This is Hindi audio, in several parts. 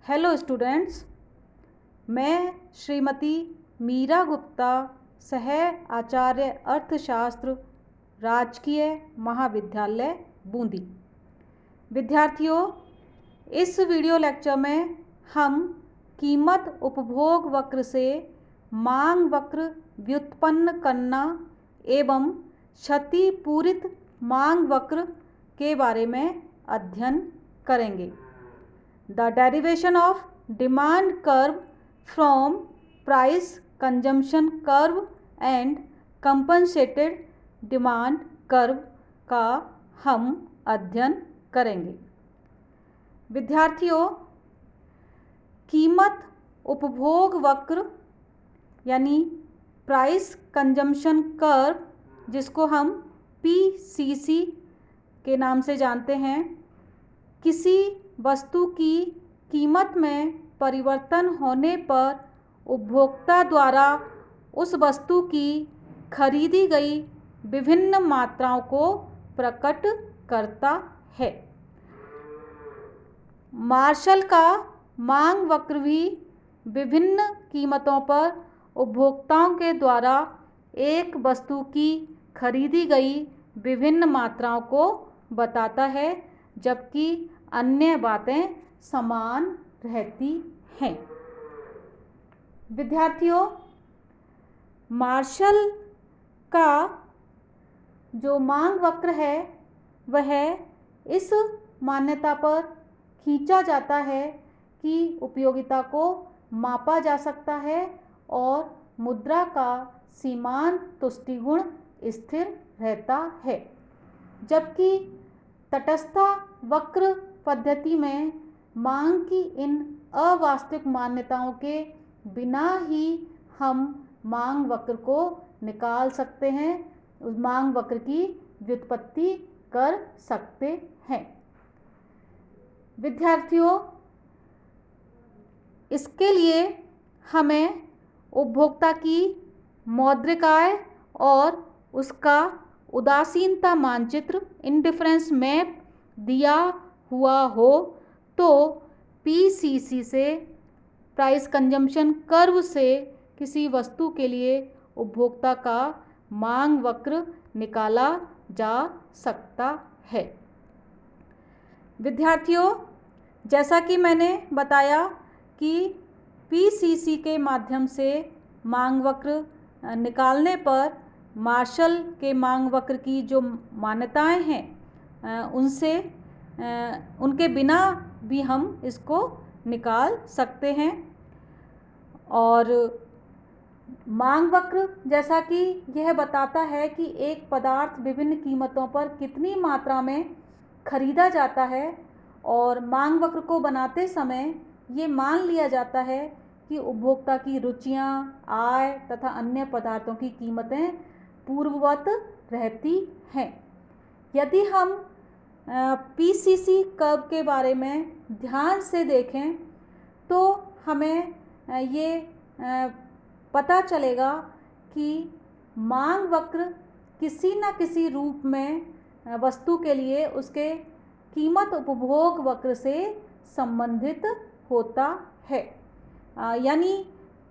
हेलो स्टूडेंट्स, मैं श्रीमती मीरा गुप्ता, सह आचार्य अर्थशास्त्र, राजकीय महाविद्यालय बूंदी। विद्यार्थियों, इस वीडियो लेक्चर में हम कीमत उपभोग वक्र से मांग वक्र व्युत्पन्न करना एवं क्षतिपूरित मांग वक्र के बारे में अध्ययन करेंगे। The derivation of demand curve from price consumption curve and compensated demand curve का हम अध्ययन करेंगे। विद्यार्थियों, कीमत उपभोग वक्र यानी प्राइस कंजम्पशन कर्व, जिसको हम PCC के नाम से जानते हैं, किसी वस्तु की कीमत में परिवर्तन होने पर उपभोक्ता द्वारा उस वस्तु की खरीदी गई विभिन्न मात्राओं को प्रकट करता है। मार्शल का मांग वक्र भी विभिन्न कीमतों पर उपभोक्ताओं के द्वारा एक वस्तु की खरीदी गई विभिन्न मात्राओं को बताता है, जबकि अन्य बातें समान रहती हैं। विद्यार्थियों, मार्शल का जो मांग वक्र है वह इस मान्यता पर खींचा जाता है कि उपयोगिता को मापा जा सकता है और मुद्रा का सीमांत तुष्टिगुण स्थिर रहता है, जबकि तटस्थता वक्र पद्धति में मांग की इन अवास्तविक मान्यताओं के बिना ही हम मांग वक्र को निकाल सकते हैं, उस मांग वक्र की व्युत्पत्ति कर सकते हैं। विद्यार्थियों, इसके लिए हमें उपभोक्ता की मौद्रिक आय और उसका उदासीनता मानचित्र इंडिफरेंस मैप दिया हुआ हो तो PCC से, प्राइस कंजम्पशन कर्व से, किसी वस्तु के लिए उपभोक्ता का मांग वक्र निकाला जा सकता है। विद्यार्थियों, जैसा कि मैंने बताया कि PCC के माध्यम से मांग वक्र निकालने पर मार्शल के मांग वक्र की जो मान्यताएं हैं उनसे उनके बिना भी हम इसको निकाल सकते हैं। और मांग वक्र जैसा कि यह बताता है कि एक पदार्थ विभिन्न कीमतों पर कितनी मात्रा में खरीदा जाता है, और मांग वक्र को बनाते समय ये मान लिया जाता है कि उपभोक्ता की रुचियां, आय तथा अन्य पदार्थों की कीमतें पूर्ववत रहती हैं। यदि हम PCC कर्व के बारे में ध्यान से देखें तो हमें ये पता चलेगा कि मांग वक्र किसी न किसी रूप में वस्तु के लिए उसके कीमत उपभोग वक्र से संबंधित होता है। यानी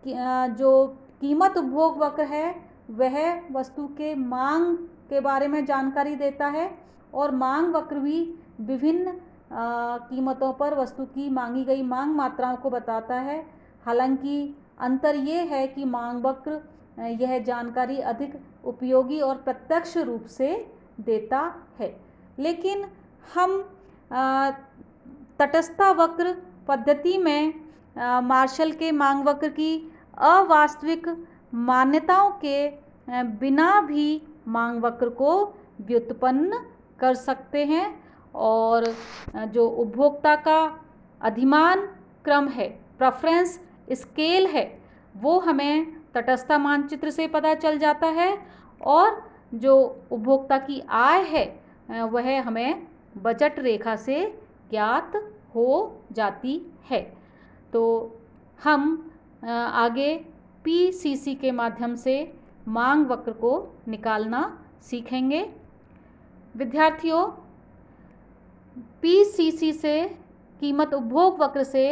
जो कीमत उपभोग वक्र है वह वस्तु के मांग के बारे में जानकारी देता है, और मांग वक्र भी विभिन्न कीमतों पर वस्तु की मांगी गई मांग मात्राओं को बताता है। हालांकि अंतर ये है कि मांग वक्र यह जानकारी अधिक उपयोगी और प्रत्यक्ष रूप से देता है, लेकिन हम तटस्थता वक्र पद्धति में मार्शल के मांग वक्र की अवास्तविक मान्यताओं के बिना भी मांग वक्र को व्युत्पन्न कर सकते हैं, और जो उपभोक्ता का अधिमान क्रम है, प्रेफरेंस स्केल है, वो हमें तटस्थता मानचित्र से पता चल जाता है, और जो उपभोक्ता की आय है वह हमें बजट रेखा से ज्ञात हो जाती है। तो हम आगे PCC के माध्यम से मांग वक्र को निकालना सीखेंगे। विद्यार्थियों, PCC से कीमत उपभोग वक्र से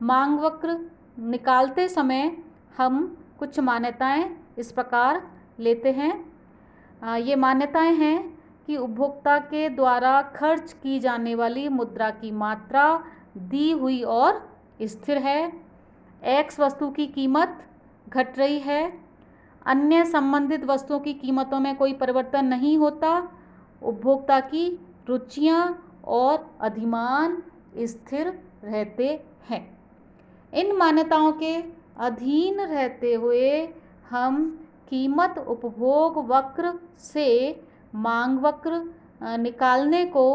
मांग वक्र निकालते समय हम कुछ मान्यताएं इस प्रकार लेते हैं। ये मान्यताएं हैं कि उपभोक्ता के द्वारा खर्च की जाने वाली मुद्रा की मात्रा दी हुई और स्थिर है। एक्स वस्तु की कीमत घट रही है। अन्य संबंधित वस्तुओं की कीमतों में कोई परिवर्तन नहीं होता। उपभोक्ता की रुचियां और अधिमान स्थिर रहते हैं। इन मान्यताओं के अधीन रहते हुए हम कीमत उपभोग वक्र से मांग वक्र निकालने को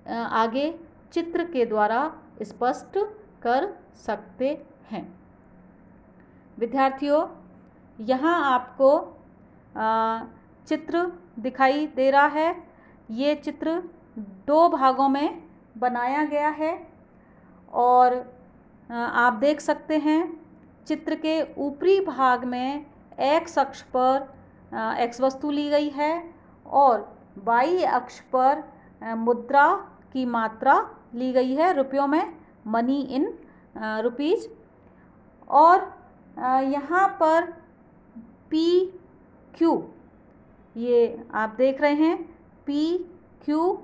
आगे चित्र के द्वारा स्पष्ट कर सकते हैं। विद्यार्थियों, यहाँ आपको चित्र दिखाई दे रहा है। ये चित्र 2 भागों में बनाया गया है और आप देख सकते हैं चित्र के ऊपरी भाग में एक्स अक्ष पर एक्स वस्तु ली गई है और वाई अक्ष पर मुद्रा की मात्रा ली गई है रुपयों में, मनी इन रुपीज़। और यहाँ पर पी क्यू, ये आप देख रहे हैं पी क्यू,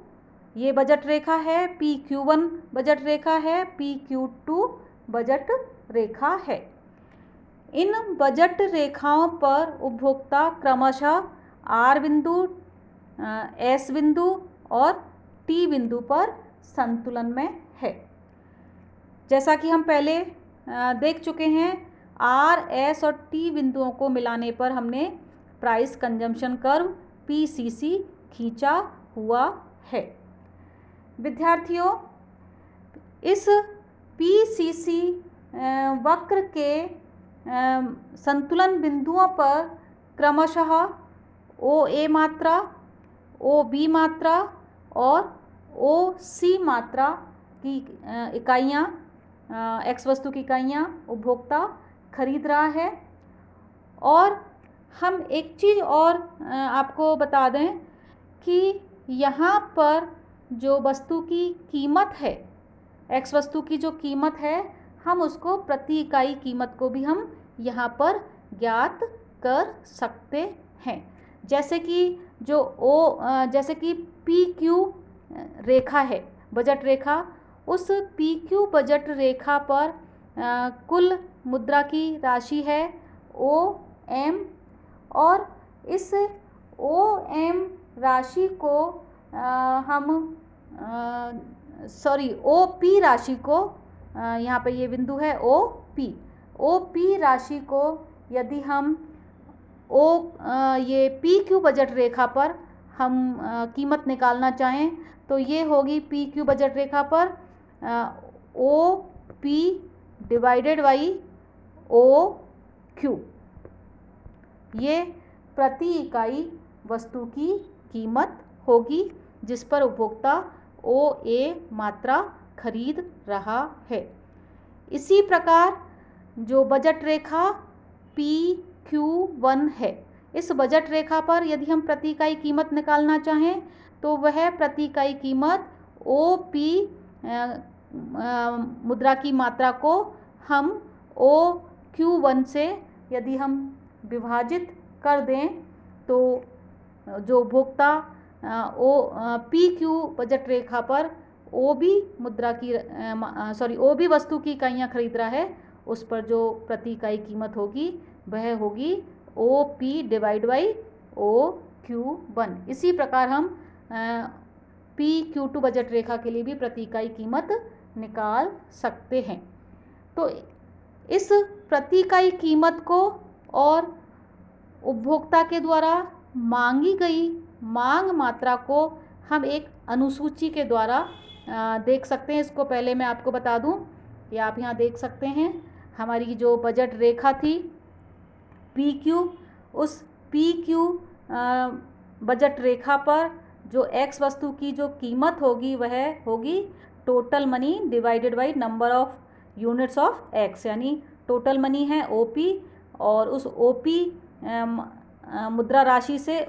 ये बजट रेखा है। PQ1 बजट रेखा है, PQ2 बजट रेखा है। इन बजट रेखाओं पर उपभोक्ता क्रमशः आर बिंदु, एस बिंदु और टी बिंदु पर संतुलन में है। जैसा कि हम पहले देख चुके हैं, आर, एस और टी बिंदुओं को मिलाने पर हमने प्राइस कंजम्पशन कर्व PCC खींचा हुआ है। विद्यार्थियों, इस PCC वक्र के संतुलन बिंदुओं पर क्रमशः OA मात्रा, OB मात्रा और OC मात्रा की इकाइयाँ, एक्स वस्तु की इकाइयाँ उपभोक्ता खरीद रहा है। और हम एक चीज़ और आपको बता दें कि यहाँ पर जो वस्तु की कीमत है, एक्स वस्तु की जो कीमत है, हम उसको प्रति इकाई कीमत को भी हम यहाँ पर ज्ञात कर सकते हैं। जैसे कि जैसे कि PQ रेखा है, बजट रेखा, उस PQ बजट रेखा पर कुल मुद्रा की राशि है OM और इस OM राशि को OP राशि को, यहाँ पे ये बिंदु है OP राशि को यदि हम ये PQ बजट रेखा पर हम कीमत निकालना चाहें तो ये होगी PQ बजट रेखा पर OP डिवाइडेड बाई OQ। ये प्रति इकाई वस्तु की कीमत होगी जिस पर उपभोक्ता OA मात्रा खरीद रहा है। इसी प्रकार जो बजट रेखा PQ1 है, इस बजट रेखा पर यदि हम प्रति इकाई कीमत निकालना चाहें तो वह प्रति इकाई कीमत OP मुद्रा की मात्रा को हम OQ1 से यदि हम विभाजित कर दें तो जो उपभोक्ता PQ बजट रेखा पर OB वस्तु की इकाइयाँ खरीद रहा है, उस पर जो प्रति इकाई कीमत होगी वह होगी OP डिवाइड बाई OQ1। इसी प्रकार हम PQ2 बजट रेखा के लिए भी प्रति इकाई कीमत निकाल सकते हैं। तो इस प्रति इकाई कीमत को और उपभोक्ता के द्वारा मांगी गई मांग मात्रा को हम एक अनुसूची के द्वारा देख सकते हैं। इसको पहले मैं आपको बता दूं कि आप यहाँ देख सकते हैं हमारी जो बजट रेखा थी PQ, उस PQ बजट रेखा पर जो एक्स वस्तु की जो कीमत होगी वह होगी total money divided by number of units of x, यानी टोटल मनी है OP और उस OP मुद्रा राशि से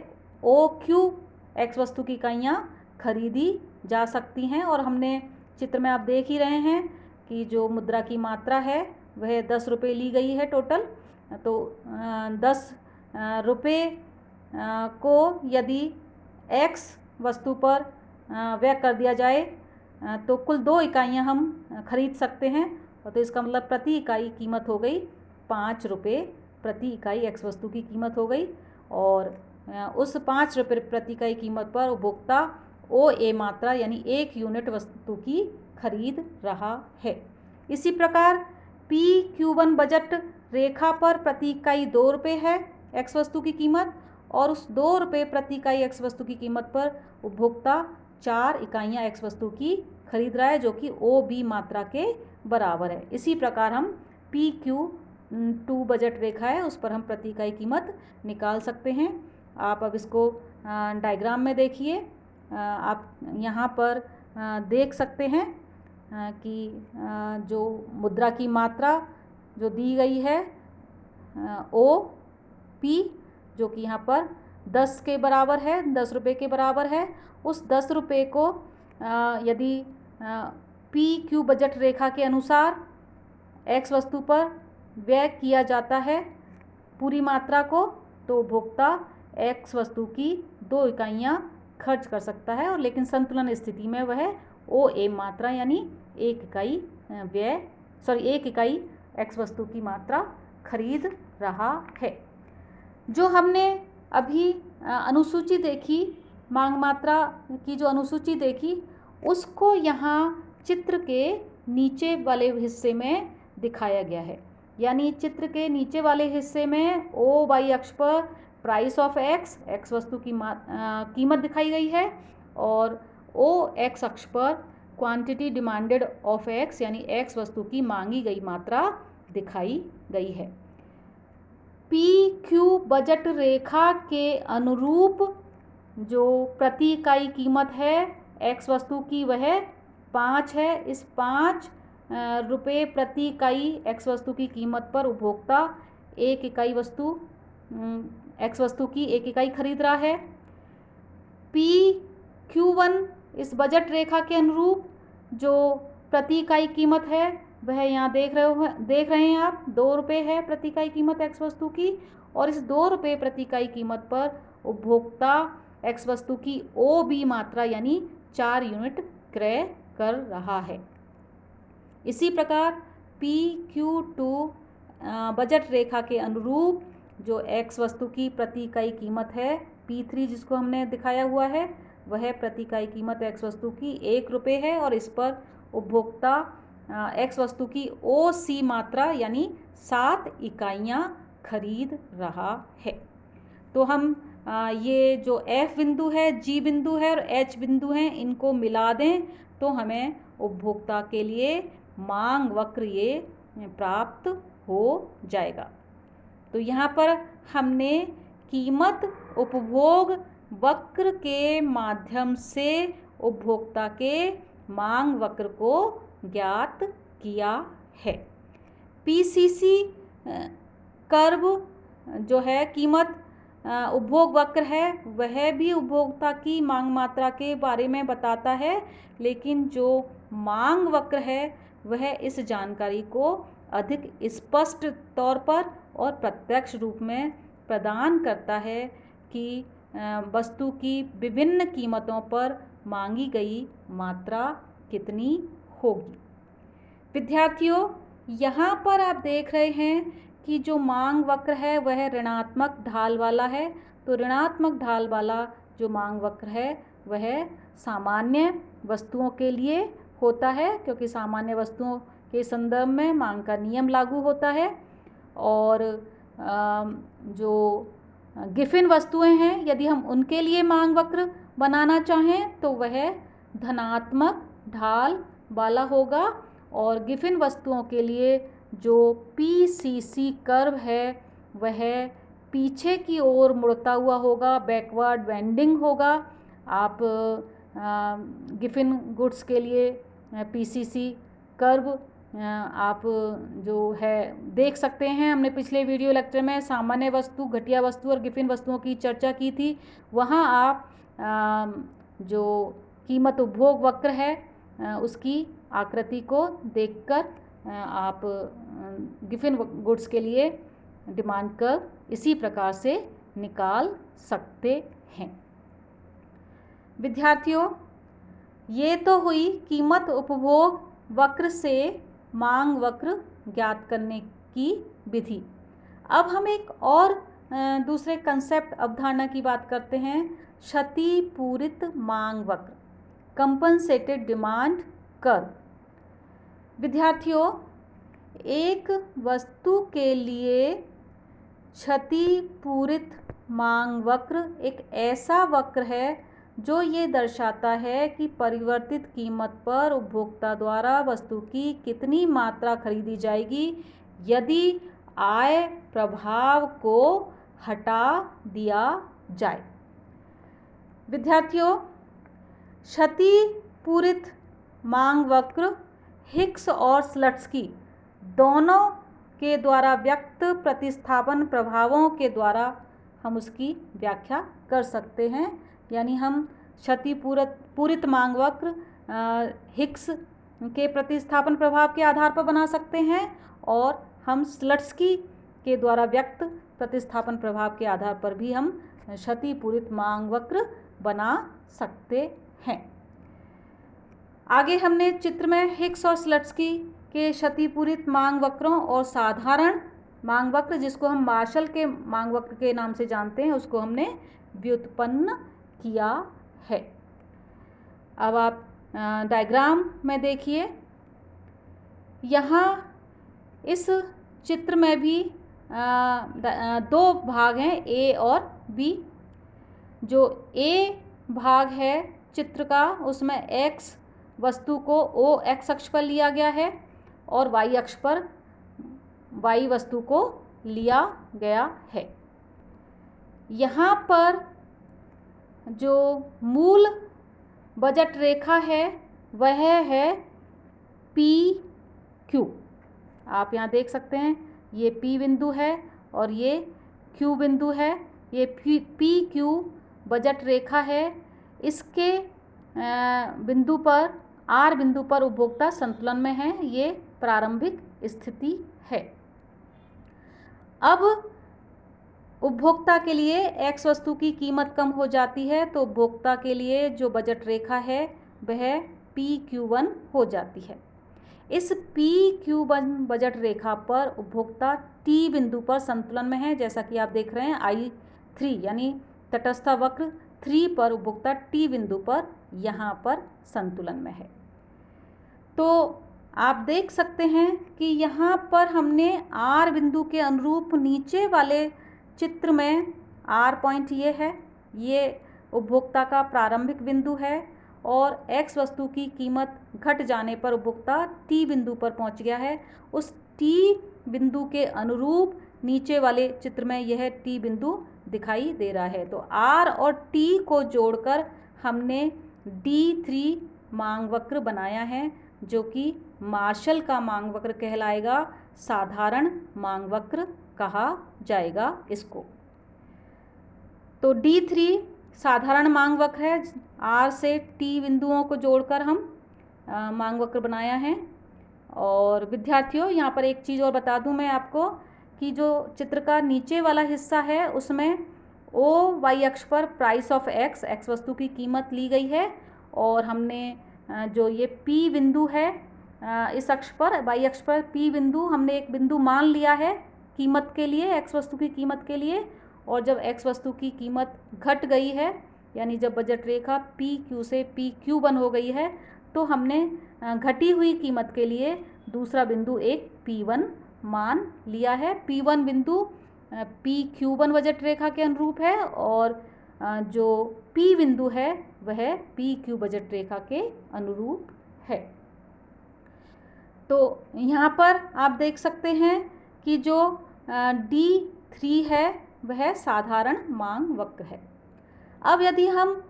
OQ एक्स वस्तु की इकाइयाँ खरीदी जा सकती हैं। और हमने चित्र में आप देख ही रहे हैं की जो मुद्रा की मात्रा है वह 10 रुपये ली गई है टोटल। तो 10 रुपये को यदि x वस्तु पर व्यय कर दिया जाए तो कुल 2 इकाइयाँ हम खरीद सकते हैं। तो इसका मतलब प्रति इकाई कीमत हो गई 5 रुपये प्रति इकाई x वस्तु की कीमत हो गई। और उस 5 रुपये प्रति इकाई कीमत पर उपभोक्ता OA मात्रा यानी 1 यूनिट वस्तु की खरीद रहा है। इसी प्रकार PQ1 बजट रेखा पर प्रति इकाई 2 रुपये है x वस्तु की कीमत, और उस 2 रुपये प्रति इकाई x वस्तु की कीमत पर उपभोक्ता 4 इकाइयाँ x वस्तु की खरीद रहा है जो कि OB मात्रा के बराबर है। इसी प्रकार हम PQ2 बजट रेखा है उस पर हम प्रति इकाई कीमत निकाल सकते हैं। आप अब इसको डायग्राम में देखिए। आप यहाँ पर देख सकते हैं कि जो मुद्रा की मात्रा जो दी गई है OP जो कि यहाँ पर 10 के बराबर है, 10 रुपये के बराबर है। उस 10 रुपये को यदि PQ बजट रेखा के अनुसार x वस्तु पर व्यय किया जाता है पूरी मात्रा को, तो उपभोक्ता x वस्तु की 2 इकाइयाँ खर्च कर सकता है, और लेकिन संतुलन स्थिति में वह OA मात्रा यानी 1 इकाई x वस्तु की मात्रा खरीद रहा है। जो हमने अभी अनुसूची देखी, मांग मात्रा की जो अनुसूची देखी, उसको यहाँ चित्र के नीचे वाले हिस्से में दिखाया गया है। यानी चित्र के नीचे वाले हिस्से में OY अक्ष पर प्राइस ऑफ x वस्तु की कीमत दिखाई गई है, और OX अक्ष पर क्वांटिटी डिमांडेड ऑफ x यानी x वस्तु की मांगी गई मात्रा दिखाई गई है। PQ बजट रेखा के अनुरूप जो प्रति इकाई कीमत है x वस्तु की वह 5 है। इस 5 रुपये प्रति इकाई x वस्तु की कीमत पर उपभोक्ता 1 इकाई वस्तु x वस्तु की 1 इकाई खरीद रहा है। PQ1 इस बजट रेखा के अनुरूप जो प्रति इकाई कीमत है वह यहाँ देख रहे हैं आप 2 रुपये है प्रति इकाई कीमत x वस्तु की, और इस 2 रुपये प्रति इकाई कीमत पर उपभोक्ता x वस्तु की OB मात्रा यानी 4 यूनिट क्रय कर रहा है। इसी प्रकार PQ2 बजट रेखा के अनुरूप जो x वस्तु की प्रति इकाई कीमत है P3 जिसको हमने दिखाया हुआ है, वह प्रति इकाई कीमत x वस्तु की 1 रुपये है, और इस पर उपभोक्ता x वस्तु की OC मात्रा यानी 7 इकाइयाँ खरीद रहा है। तो हम ये जो F बिंदु है, G बिंदु है और H बिंदु हैं, इनको मिला दें तो हमें उपभोक्ता के लिए मांग वक्र ये प्राप्त हो जाएगा। तो यहाँ पर हमने कीमत उपभोग वक्र के माध्यम से उपभोक्ता के मांग वक्र को ज्ञात किया है। PCC कर्व जो है कीमत उपभोग वक्र है, वह भी उपभोक्ता की मांग मात्रा के बारे में बताता है, लेकिन जो मांग वक्र है वह इस जानकारी को अधिक स्पष्ट तौर पर और प्रत्यक्ष रूप में प्रदान करता है कि वस्तु की विभिन्न कीमतों पर मांगी गई मात्रा कितनी होगी। विद्यार्थियों, यहाँ पर आप देख रहे हैं कि जो मांग वक्र है वह ऋणात्मक ढाल वाला है। तो ऋणात्मक ढाल वाला जो मांग वक्र है वह सामान्य वस्तुओं के लिए होता है, क्योंकि सामान्य वस्तुओं के संदर्भ में मांग का नियम लागू होता है। और जो गिफिन वस्तुएं हैं, यदि हम उनके लिए मांग वक्र बनाना चाहें तो वह धनात्मक ढाल वाला होगा, और गिफिन वस्तुओं के लिए जो PCC कर्व है वह पीछे की ओर मुड़ता हुआ होगा, बैकवर्ड बेंडिंग होगा। आप गिफिन गुड्स के लिए PCC कर्व आप जो है देख सकते हैं। हमने पिछले वीडियो लेक्चर में सामान्य वस्तु, घटिया वस्तु और गिफिन वस्तुओं की चर्चा की थी। वहाँ आप जो कीमत उपभोग वक्र है उसकी आकृति को देखकर आप गिवन गुड्स के लिए डिमांड कर्व इसी प्रकार से निकाल सकते हैं। विद्यार्थियों, ये तो हुई कीमत उपभोग वक्र से मांग वक्र ज्ञात करने की विधि। अब हम एक और दूसरे कंसेप्ट अवधारणा की बात करते हैं, क्षतिपूरित मांग वक्र, कंपनसेटेड डिमांड कर्व। विद्यार्थियों, एक वस्तु के लिए क्षतिपूरित मांग वक्र एक ऐसा वक्र है जो ये दर्शाता है कि परिवर्तित कीमत पर उपभोक्ता द्वारा वस्तु की कितनी मात्रा खरीदी जाएगी यदि आय प्रभाव को हटा दिया जाए। विद्यार्थियों, क्षतिपूरित मांग वक्र हिक्स और स्लट्सकी दोनों के द्वारा व्यक्त प्रतिस्थापन प्रभावों के द्वारा हम उसकी व्याख्या कर सकते हैं। यानी हम क्षतिपूरित मांग वक्र हिक्स के प्रतिस्थापन प्रभाव के आधार पर बना सकते हैं और हम स्लट्सकी के द्वारा व्यक्त प्रतिस्थापन प्रभाव के आधार पर भी हम क्षतिपूरित मांग वक्र बना सकते हैं। आगे हमने चित्र में हिक्स और स्लट्सकी के क्षतिपूरित मांग वक्रों और साधारण मांग वक्र, जिसको हम मार्शल के मांग वक्र के नाम से जानते हैं, उसको हमने व्युत्पन्न किया है। अब आप डायग्राम में देखिए, यहाँ इस चित्र में भी दो भाग हैं, ए और बी। जो ए भाग है चित्र का, उसमें एक्स वस्तु को ओ एक्स अक्ष पर लिया गया है और वाई अक्ष पर वाई वस्तु को लिया गया है। यहाँ पर जो मूल बजट रेखा है वह है पी क्यू। आप यहाँ देख सकते हैं, ये पी बिंदु है और ये क्यू बिंदु है। ये पी क्यू बजट रेखा है। इसके बिंदु पर, आर बिंदु पर उपभोक्ता संतुलन में है। ये प्रारंभिक स्थिति है। अब उपभोक्ता के लिए एक्स वस्तु की कीमत कम हो जाती है तो उपभोक्ता के लिए जो बजट रेखा है वह PQ1 हो जाती है। इस PQ1 बजट रेखा पर उपभोक्ता T बिंदु पर संतुलन में है, जैसा कि आप देख रहे हैं I3 यानी तटस्थ वक्र 3 पर उपभोक्ता T बिंदु पर यहाँ पर संतुलन में है। तो आप देख सकते हैं कि यहाँ पर हमने R बिंदु के अनुरूप नीचे वाले चित्र में R पॉइंट ये है, ये उपभोक्ता का प्रारंभिक बिंदु है और X वस्तु की कीमत घट जाने पर उपभोक्ता T बिंदु पर पहुँच गया है। उस T बिंदु के अनुरूप नीचे वाले चित्र में यह T बिंदु दिखाई दे रहा है। तो R और T को जोड़कर हमने D3 मांग वक्र बनाया है, जो कि मार्शल का मांग वक्र कहलाएगा, साधारण मांग वक्र कहा जाएगा इसको। तो D3 साधारण मांग वक्र है। R से T बिंदुओं को जोड़कर हम मांग वक्र बनाया है। और विद्यार्थियों, यहाँ पर एक चीज़ और बता दूँ मैं आपको कि जो चित्र का नीचे वाला हिस्सा है उसमें ओ वाई अक्ष पर प्राइस ऑफ एक्स, एक्स वस्तु की कीमत ली गई है और हमने जो ये P बिंदु है इस अक्ष पर, वाई अक्ष पर P बिंदु हमने एक बिंदु मान लिया है कीमत के लिए, एक्स वस्तु की कीमत के लिए। और जब एक्स वस्तु की कीमत घट गई है, यानी जब बजट रेखा PQ से PQ1 हो गई है, तो हमने घटी हुई कीमत के लिए दूसरा बिंदु एक P1 मान लिया है। P1 बिंदु PQ1 बजट रेखा के अनुरूप है और जो P बिंदु है वह PQ बजट रेखा के अनुरूप है। तो यहाँ पर आप देख सकते हैं कि जो D3 है वह साधारण मांग वक्र है। अब यदि हम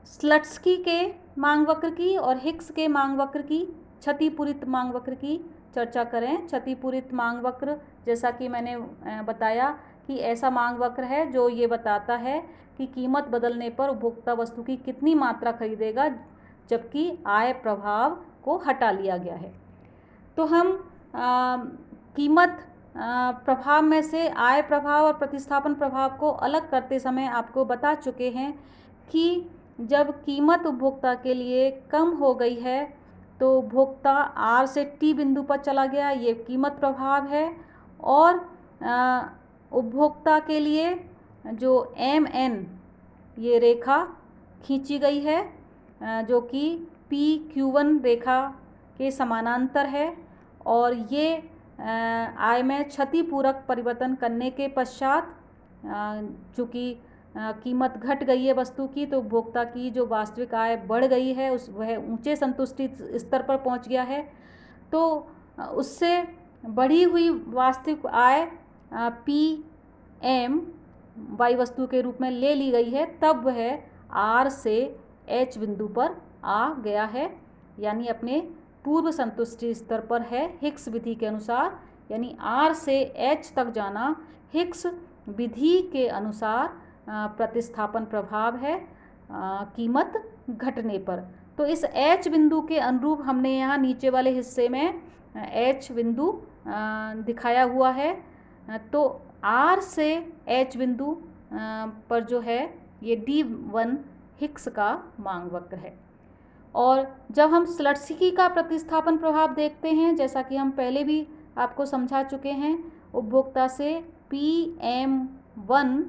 स्लट्सकी के मांग वक्र की और हिक्स के मांग वक्र की, क्षतिपूरित मांग वक्र की चर्चा करें। क्षतिपूरित मांग वक्र, जैसा कि मैंने बताया कि ऐसा मांग वक्र है जो ये बताता है कि कीमत बदलने पर उपभोक्ता वस्तु की कितनी मात्रा खरीदेगा जबकि आय प्रभाव को हटा लिया गया है। तो हम कीमत प्रभाव में से आय प्रभाव और प्रतिस्थापन प्रभाव को अलग करते समय आपको बता चुके हैं कि जब कीमत उपभोक्ता के लिए कम हो गई है तो उपभोक्ता आर से टी बिंदु पर चला गया, ये कीमत प्रभाव है। और उपभोक्ता के लिए जो एम एन ये रेखा खींची गई है जो कि पी क्यू वन रेखा के समानांतर है, और ये आय में क्षतिपूरक परिवर्तन करने के पश्चात चूँकि कीमत घट गई है वस्तु की, तो उपभोक्ता की जो वास्तविक आय बढ़ गई है वह ऊंचे संतुष्टि स्तर पर पहुंच गया है। तो उससे बढ़ी हुई वास्तविक आय पी एम वाई वस्तु के रूप में ले ली गई है, तब वह आर से एच बिंदु पर आ गया है, यानी अपने पूर्व संतुष्टि स्तर पर है हिक्स विधि के अनुसार। यानी आर से एच तक जाना हिक्स विधि के अनुसार प्रतिस्थापन प्रभाव है कीमत घटने पर। तो इस एच बिंदु के अनुरूप हमने यहाँ नीचे वाले हिस्से में एच बिंदु दिखाया हुआ है। तो आर से एच बिंदु पर जो है ये D1 हिक्स का मांग वक्र है। और जब हम स्लट्स्की का प्रतिस्थापन प्रभाव देखते हैं, जैसा कि हम पहले भी आपको समझा चुके हैं, उपभोक्ता से PM1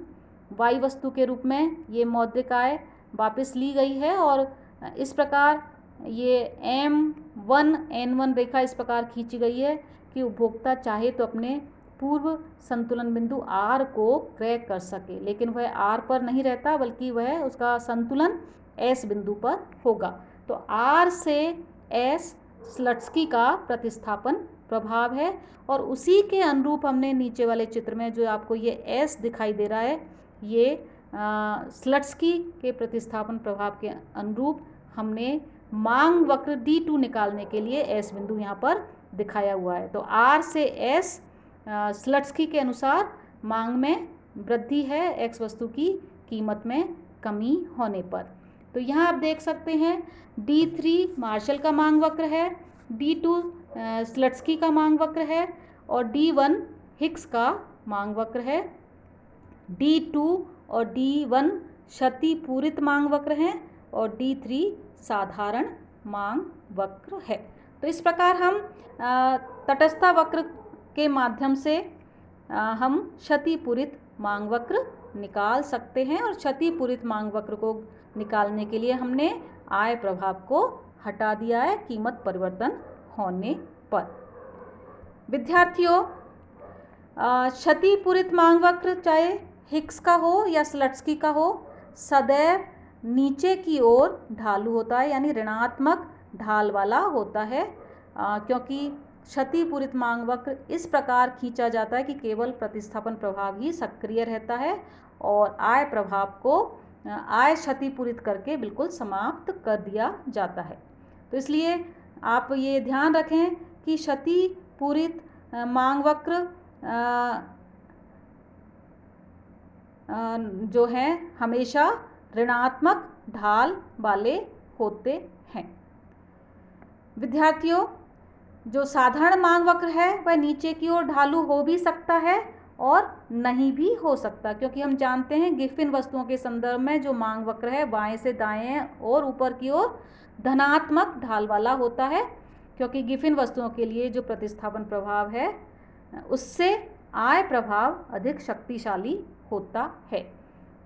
वाई वस्तु के रूप में ये मौद्रिक आय वापस ली गई है, और इस प्रकार ये M1N1 रेखा इस प्रकार खींची गई है कि उपभोक्ता चाहे तो अपने पूर्व संतुलन बिंदु R को क्रय कर सके, लेकिन वह R पर नहीं रहता बल्कि वह उसका संतुलन S बिंदु पर होगा। तो R से S स्लट्स्की का प्रतिस्थापन प्रभाव है, और उसी के अनुरूप हमने नीचे वाले चित्र में जो आपको ये S दिखाई दे रहा है, ये स्लट्स्की के प्रतिस्थापन प्रभाव के अनुरूप हमने मांग वक्र D2 निकालने के लिए S बिंदु यहाँ पर दिखाया हुआ है। तो R से S स्लट्स्की के अनुसार मांग में वृद्धि है X वस्तु की कीमत में कमी होने पर। तो यहाँ आप देख सकते हैं D3 मार्शल का मांग वक्र है, D2 स्लट्स्की का मांग वक्र है, और D1 हिक्स का मांग वक्र है। D2 और D1 क्षतिपूरित मांग वक्र हैं, और D3 साधारण मांग वक्र है। तो इस प्रकार हम तटस्थता वक्र के माध्यम से हम क्षतिपूरित मांग वक्र निकाल सकते हैं, और क्षतिपूरित मांग वक्र को निकालने के लिए हमने आय प्रभाव को हटा दिया है कीमत परिवर्तन होने पर। विद्यार्थियों, क्षतिपूरित मांग वक्र चाहे हिक्स का हो या स्लट्स्की का हो, सदैव नीचे की ओर ढालू होता है, यानी ऋणात्मक ढाल वाला होता है, क्योंकि क्षतिपूरित मांग वक्र इस प्रकार खींचा जाता है कि केवल प्रतिस्थापन प्रभाव ही सक्रिय रहता है और आय प्रभाव को आय क्षतिपूरित करके बिल्कुल समाप्त कर दिया जाता है। तो इसलिए आप ये ध्यान रखें कि क्षतिपूरित मांग वक्र जो है हमेशा ऋणात्मक ढाल वाले होते हैं। विद्यार्थियों, जो साधारण मांग वक्र है वह नीचे की ओर ढालू हो भी सकता है और नहीं भी हो सकता, क्योंकि हम जानते हैं गिफिन वस्तुओं के संदर्भ में जो मांग वक्र है बाएं से दाएं और ऊपर की ओर धनात्मक ढाल वाला होता है, क्योंकि गिफिन वस्तुओं के लिए जो प्रतिस्थापन प्रभाव है उससे आय प्रभाव अधिक शक्तिशाली होता है।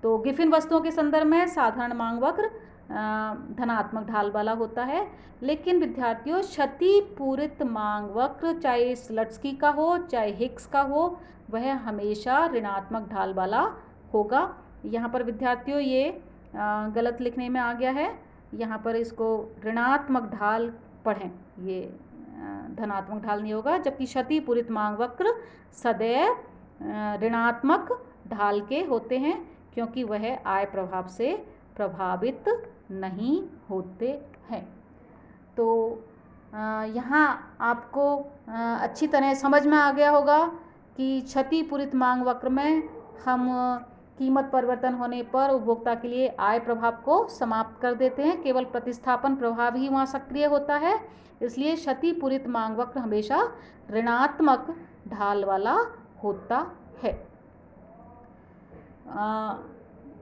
तो गिफिन वस्तुओं के संदर्भ में साधारण मांग वक्र धनात्मक ढाल वाला होता है, लेकिन विद्यार्थियों क्षतिपूरित मांग वक्र चाहे स्लट्स्की का हो चाहे हिक्स का हो वह हमेशा ऋणात्मक ढाल वाला होगा। यहाँ पर विद्यार्थियों ये गलत लिखने में आ गया है, यहाँ पर इसको ऋणात्मक ढाल पढ़ें, ये धनात्मक ढाल नहीं होगा, जबकि क्षतिपूरित मांग वक्र सदैव ऋणात्मक ढाल के होते हैं, क्योंकि वह आय प्रभाव से प्रभावित नहीं होते हैं। तो यहाँ आपको अच्छी तरह समझ में आ गया होगा कि क्षतिपूरित मांग वक्र में हम कीमत परिवर्तन होने पर उपभोक्ता के लिए आय प्रभाव को समाप्त कर देते हैं, केवल प्रतिस्थापन प्रभाव ही वहाँ सक्रिय होता है। इसलिए क्षतिपूरित मांग वक्र हमेशा ऋणात्मक ढाल वाला होता है।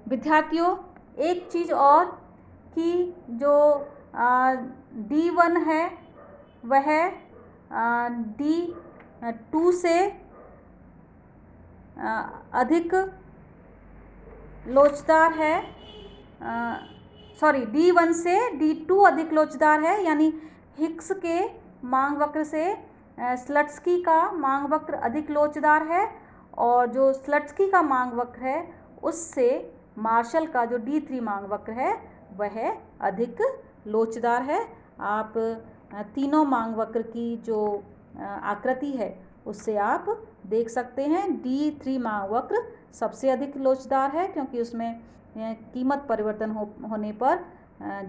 विद्यार्थियों, एक चीज़ और कि जो D1 है वह D2 से अधिक लोचदार है, D1 से D2 अधिक लोचदार है, यानी हिक्स के मांग वक्र से स्लट्सकी का मांग वक्र अधिक लोचदार है, और जो स्लट्सकी का मांग वक्र है उससे मार्शल का जो D3 मांग वक्र है वह अधिक लोचदार है। आप तीनों मांग वक्र की जो आकृति है उससे आप देख सकते हैं D3 मांग वक्र सबसे अधिक लोचदार है, क्योंकि उसमें कीमत परिवर्तन होने पर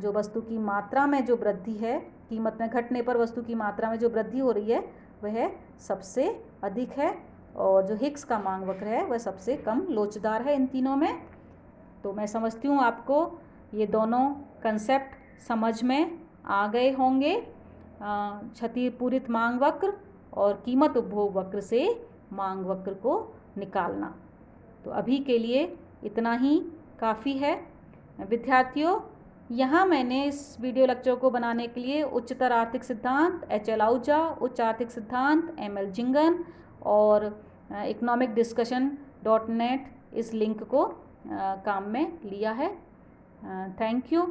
जो वस्तु की मात्रा में जो वृद्धि है, कीमत में घटने पर वस्तु की मात्रा में जो वृद्धि हो रही है वह सबसे अधिक है, और जो हिक्स का मांग वक्र है वह सबसे कम लोचदार है इन तीनों में। तो मैं समझती हूँ आपको ये दोनों कंसेप्ट समझ में आ गए होंगे, क्षतिपूरित मांग वक्र और कीमत उपभोग वक्र से मांग वक्र को निकालना। तो अभी के लिए इतना ही काफ़ी है। विद्यार्थियों, यहाँ मैंने इस वीडियो लेक्चर को बनाने के लिए उच्चतर आर्थिक सिद्धांत HL आहूजा, उच्च आर्थिक सिद्धांत ML जिंगन और economicdiscussion.net इस लिंक को काम में लिया है। Thank you.